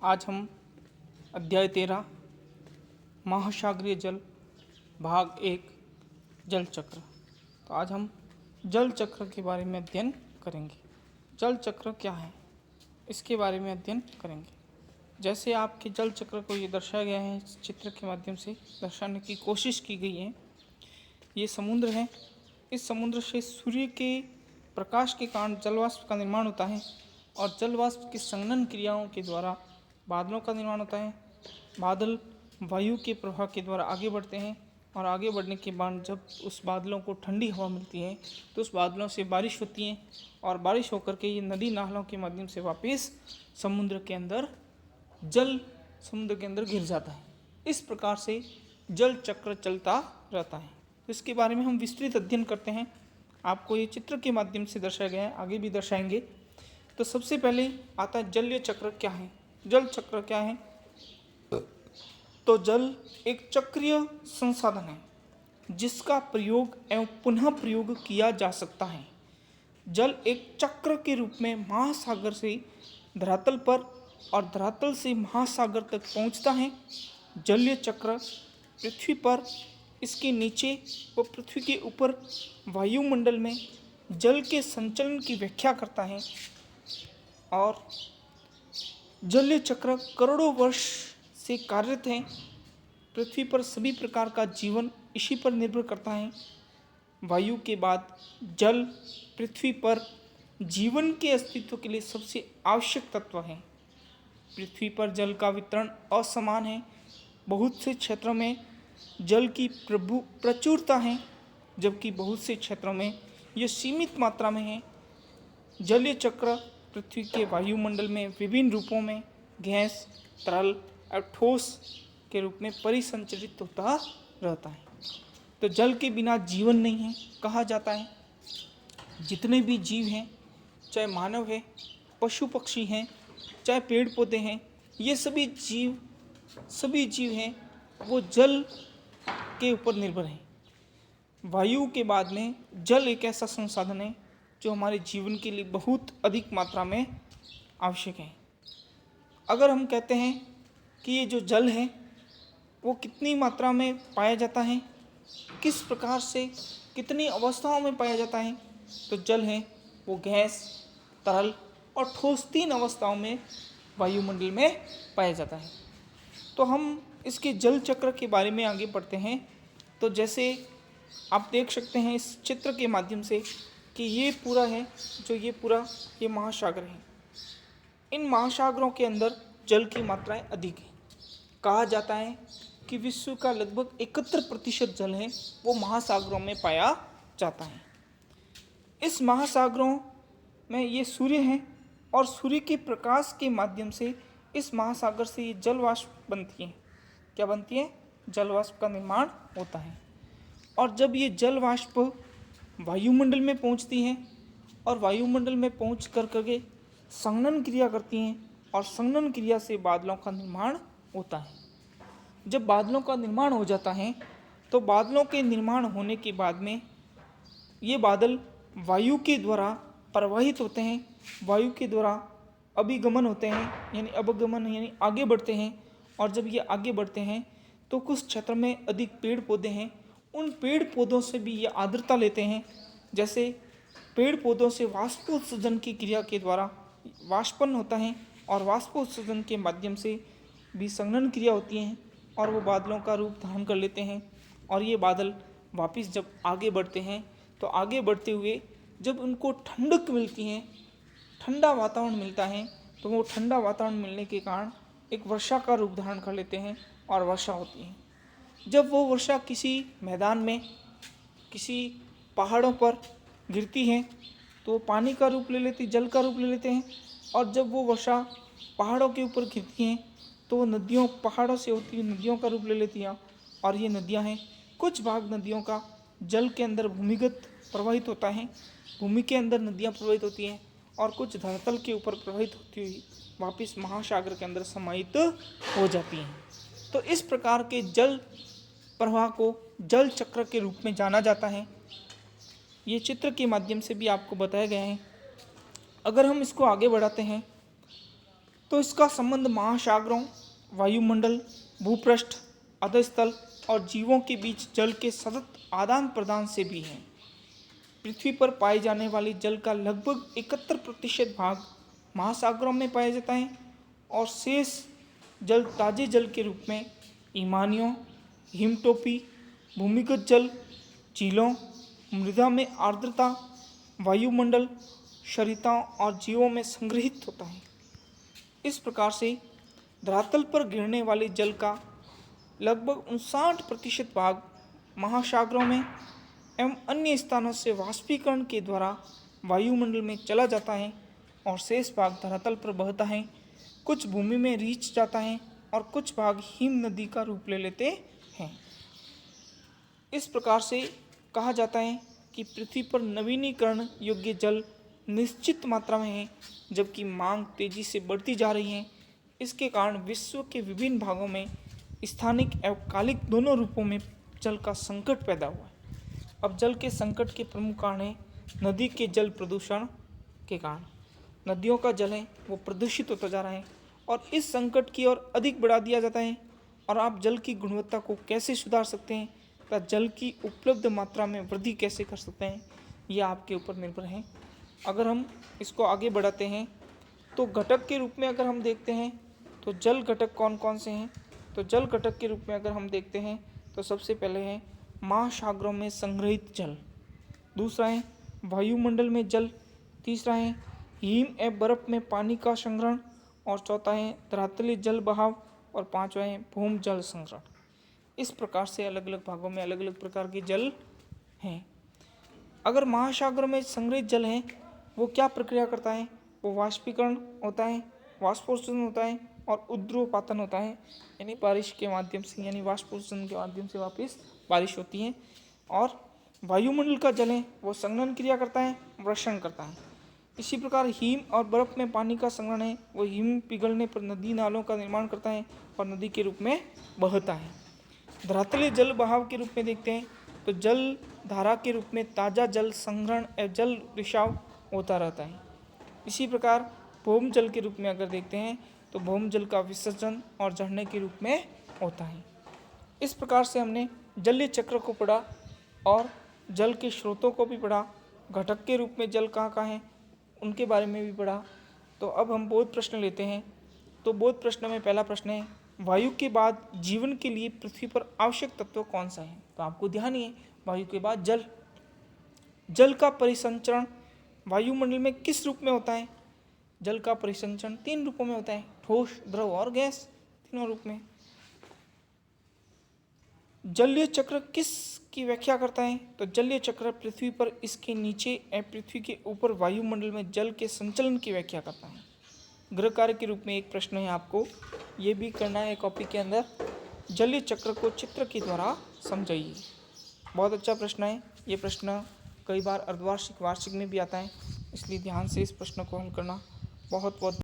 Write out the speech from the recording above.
आज हम अध्याय 13 महासागरीय जल भाग 1 जल चक्र। तो आज हम जल चक्र के बारे में अध्ययन करेंगे। जल चक्र क्या है इसके बारे में अध्ययन करेंगे। जैसे आपके जल चक्र को ये दर्शाया गया है, इस चित्र के माध्यम से दर्शाने की कोशिश की गई है। ये समुद्र है। इस समुद्र से सूर्य के प्रकाश के कारण जलवाष्प का निर्माण होता है और जलवाष्प की संघनन क्रियाओं के द्वारा बादलों का निर्माण होता है। बादल वायु के प्रवाह के द्वारा आगे बढ़ते हैं और आगे बढ़ने के बाद जब उस बादलों को ठंडी हवा मिलती है तो उस बादलों से बारिश होती है और बारिश होकर के ये नदी नालों के माध्यम से वापस समुद्र के अंदर गिर जाता है। इस प्रकार से जल चक्र चलता रहता है। इसके बारे में हम विस्तृत अध्ययन करते हैं। आपको ये चित्र के माध्यम से दर्शाया गया है, आगे भी दर्शाएंगे। तो सबसे पहले आता है जलीय चक्र क्या है। जल चक्र क्या है? तो जल एक चक्रीय संसाधन है जिसका प्रयोग एवं पुनः प्रयोग किया जा सकता है। जल एक चक्र के रूप में महासागर से धरातल पर और धरातल से महासागर तक पहुंचता है। जलीय चक्र पृथ्वी पर, इसके नीचे व पृथ्वी के ऊपर वायुमंडल में जल के संचलन की व्याख्या करता है। और जलीय चक्र करोड़ों वर्ष से कार्यरत है। पृथ्वी पर सभी प्रकार का जीवन इसी पर निर्भर करता है। वायु के बाद जल पृथ्वी पर जीवन के अस्तित्व के लिए सबसे आवश्यक तत्व है। पृथ्वी पर जल का वितरण असमान है। बहुत से क्षेत्रों में जल की प्रचुरता है, जबकि बहुत से क्षेत्रों में यह सीमित मात्रा में है। जलीय चक्र पृथ्वी के वायुमंडल में विभिन्न रूपों में गैस, तरल और ठोस के रूप में परिसंचरित होता रहता है। तो जल के बिना जीवन नहीं है कहा जाता है। जितने भी जीव हैं, चाहे मानव है, पशु पक्षी हैं, चाहे पेड़ पौधे हैं, ये सभी जीव हैं वो जल के ऊपर निर्भर हैं। वायु के बाद में जल एक ऐसा संसाधन है जो हमारे जीवन के लिए बहुत अधिक मात्रा में आवश्यक है। अगर हम कहते हैं कि ये जो जल है वो कितनी मात्रा में पाया जाता है, किस प्रकार से, कितनी अवस्थाओं में पाया जाता है, तो जल है वो गैस, तरल और ठोस 3 अवस्थाओं में वायुमंडल में पाया जाता है। तो हम इसके जल चक्र के बारे में आगे बढ़ते हैं। तो जैसे आप देख सकते हैं इस चित्र के माध्यम से कि ये पूरा है जो ये महासागर है। इन महासागरों के अंदर जल की मात्राएं अधिक है। कहा जाता है कि विश्व का लगभग 71% जल है वो महासागरों में पाया जाता है। इस महासागरों में ये सूर्य है और सूर्य के प्रकाश के माध्यम से इस महासागर से ये जल वाष्प बनती है। क्या बनती है? जल वाष्प का निर्माण होता है। और जब ये जल वाष्प वायुमंडल में पहुंचती हैं और वायुमंडल में पहुंच करके संघनन क्रिया करती हैं और संघनन क्रिया से बादलों का निर्माण होता है। जब बादलों का निर्माण हो जाता है तो बादलों के निर्माण होने के बाद में ये बादल वायु के द्वारा प्रवाहित होते हैं, वायु के द्वारा अभिगमन होते हैं, यानी अवगमन यानी आगे बढ़ते हैं। और जब ये आगे बढ़ते हैं तो कुछ क्षेत्र में अधिक पेड़ पौधे हैं, उन पेड़ पौधों से भी ये आर्द्रता लेते हैं। जैसे पेड़ पौधों से वाष्पोत्सर्जन की क्रिया के द्वारा वाष्पन होता है और वाष्पोत्सर्जन के माध्यम से भी संघनन क्रिया होती है और वो बादलों का रूप धारण कर लेते हैं। और ये बादल वापस जब आगे बढ़ते हैं तो आगे बढ़ते हुए जब उनको ठंडक मिलती है, ठंडा वातावरण मिलता है, तो वो ठंडा वातावरण मिलने के कारण एक वर्षा का रूप धारण कर लेते हैं और वर्षा होती है। जब वो वर्षा किसी मैदान में, किसी पहाड़ों पर गिरती है तो वो पानी का रूप ले लेती, जल का रूप ले लेते हैं। और जब वो वर्षा पहाड़ों के ऊपर गिरती हैं तो वो नदियों, पहाड़ों से होती हुई नदियों का रूप ले लेती हैं। और ये नदियां हैं, कुछ भाग नदियों का जल के अंदर भूमिगत प्रवाहित होता है, भूमि के अंदर नदियाँ प्रवाहित होती हैं और कुछ धरातल के ऊपर प्रवाहित होती हुई वापस महासागर के अंदर समाहित हो जाती हैं। तो इस प्रकार के जल प्रवाह को जल चक्र के रूप में जाना जाता है। ये चित्र के माध्यम से भी आपको बताया गया है। अगर हम इसको आगे बढ़ाते हैं तो इसका संबंध महासागरों, वायुमंडल, भूपृष्ठ, अधस्थल और जीवों के बीच जल के सतत आदान प्रदान से भी है। पृथ्वी पर पाए जाने वाले जल का लगभग 71% भाग महासागरों में पाया जाता है और शेष जल ताजे जल के रूप में हिमानियों, हिमटोपी, भूमिगत जल, झीलों, मृदा में आर्द्रता, वायुमंडल, सरिताओं और जीवों में संग्रहित होता है। इस प्रकार से धरातल पर गिरने वाले जल का लगभग 59% भाग महासागरों में एवं अन्य स्थानों से वाष्पीकरण के द्वारा वायुमंडल में चला जाता है और शेष भाग धरातल पर बहता है, कुछ भूमि में रीच जाता है और कुछ भाग हिम नदी का रूप ले लेते हैं। इस प्रकार से कहा जाता है कि पृथ्वी पर नवीनीकरण योग्य जल निश्चित मात्रा में है, जबकि मांग तेजी से बढ़ती जा रही है। इसके कारण विश्व के विभिन्न भागों में स्थानिक एवं कालिक दोनों रूपों में जल का संकट पैदा हुआ है। अब जल के संकट के प्रमुख कारण है नदी के जल प्रदूषण के कारण। नदियों का जल है वो प्रदूषित होता जा रहा है और इस संकट की ओर अधिक बढ़ा दिया जाता है। और आप जल की गुणवत्ता को कैसे सुधार सकते हैं तथा जल की उपलब्ध मात्रा में वृद्धि कैसे कर सकते हैं, ये आपके ऊपर निर्भर है। अगर हम इसको आगे बढ़ाते हैं तो घटक के रूप में अगर हम देखते हैं तो जल घटक कौन कौन से हैं, तो जल घटक के रूप में अगर हम देखते हैं तो सबसे पहले है महासागरों में संग्रहित जल, दूसरा है वायुमंडल में जल, तीसरा है हिम एवं बर्फ में पानी का संग्रहण और चौथा है धरातलीय जल बहाव और पांचवा है भूम जल संग्रहण। इस प्रकार से अलग अलग भागों में अलग अलग प्रकार के जल हैं। अगर महासागरों में संग्रहित जल है वो क्या प्रक्रिया करता है, वो वाष्पीकरण होता है, वाष्पोत्सर्जन होता है और उद्रोपातन होता है, यानी बारिश के माध्यम से, यानी वाष्पोत्सर्जन के माध्यम से वापस बारिश होती है। और वायुमंडल का जल है वो संघनन क्रिया करता है, वर्षण करता है। इसी प्रकार हिम और बर्फ में पानी का संग्रहण है वो हिम पिघलने पर नदी नालों का निर्माण करता है और नदी के रूप में बहता है। धरातलीय जल बहाव के रूप में देखते हैं तो जल धारा के रूप में ताज़ा जल संग्रहण एवं जल रिसाव होता रहता है। इसी प्रकार भौम जल के रूप में अगर देखते हैं तो भौम जल का विसर्जन और झरने के रूप में होता है। इस प्रकार से हमने जलीय चक्र को पढ़ा और जल के स्रोतों को भी पढ़ा, घटक के रूप में जल कहाँ कहाँ है उनके बारे में भी पढ़ा। तो अब हम बोध प्रश्न लेते हैं। तो बोध प्रश्न में पहला प्रश्न है, वायु के बाद जीवन के लिए पृथ्वी पर आवश्यक तत्व कौन सा है। तो आपको ध्यान ही है वायु के बाद जल। जल का परिसंचरण वायुमंडल में किस रूप में होता है। जल का परिसंचरण 3 रूपों में होता है, ठोस, द्रव और गैस, तीनों रूप में। जलीय चक्र किस की व्याख्या करता है। तो जलीय चक्र पृथ्वी पर, इसके नीचे एवं पृथ्वी के ऊपर वायुमंडल में जल के संचलन की व्याख्या करता है। गृह कार्य के रूप में एक प्रश्न है, आपको ये भी करना है कॉपी के अंदर, जलीय चक्र को चित्र के द्वारा समझाइए। बहुत अच्छा प्रश्न है ये प्रश्न, कई बार अर्धवार्षिक, वार्षिक में भी आता है, इसलिए ध्यान से इस प्रश्न को हल करना। बहुत बहुत